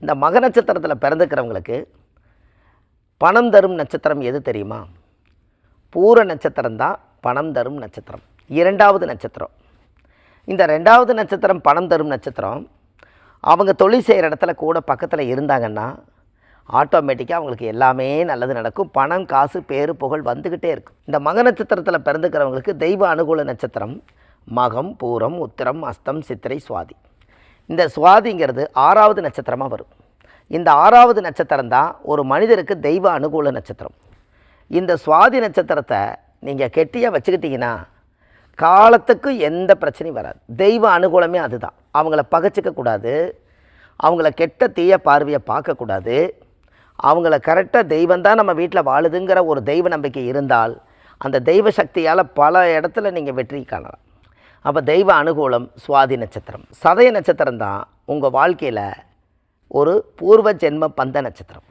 இந்த மக நட்சத்திரத்தில் பிறந்துக்கிறவங்களுக்கு பணம் தரும் நட்சத்திரம் எது தெரியுமா? பூர நட்சத்திரம் தான் பணம் தரும் நட்சத்திரம், இரண்டாவது நட்சத்திரம். இந்த ரெண்டாவது நட்சத்திரம் பணம் தரும் நட்சத்திரம். அவங்க தொழில் செய்கிற இடத்துல கூட பக்கத்தில் இருந்தாங்கன்னா ஆட்டோமேட்டிக்காக அவங்களுக்கு எல்லாமே நல்லது நடக்கும். பணம், காசு, பேரு, புகழ் வந்துக்கிட்டே இருக்கும். இந்த மக நட்சத்திரத்தில் பிறந்துக்கிறவங்களுக்கு தெய்வ அனுகூல நட்சத்திரம் மகம், பூரம், உத்திரம், அஸ்தம், சித்திரை, சுவாதி. இந்த சுவாதிங்கிறது 6வது நட்சத்திரமாக வரும். இந்த 6வது நட்சத்திரம் தான் ஒரு மனிதருக்கு தெய்வ அனுகூல நட்சத்திரம். இந்த சுவாதி நட்சத்திரத்தை நீங்கள் கெட்டியாக வச்சுக்கிட்டிங்கன்னா காலத்துக்கு எந்த பிரச்சனையும் வராது. தெய்வ அனுகூலமே அதுதான். அவங்கள பகைச்சிக்கக்கூடாது, அவங்கள கெட்ட தீய பார்வையை பார்க்கக்கூடாது, அவங்கள கரெக்டாக தெய்வம் தான் நம்ம வீட்டில் வாழுதுங்கிற ஒரு தெய்வ நம்பிக்கை இருந்தால் அந்த தெய்வ சக்தியால் பல இடத்துல நீங்கள் வெற்றி காணலாம். அப்போ தெய்வ அனுகூலம் சுவாதி நட்சத்திரம். சதய நட்சத்திரம் தான் உங்கள் வாழ்க்கையில் ஒரு பூர்வ ஜென்ம பந்த நட்சத்திரம்.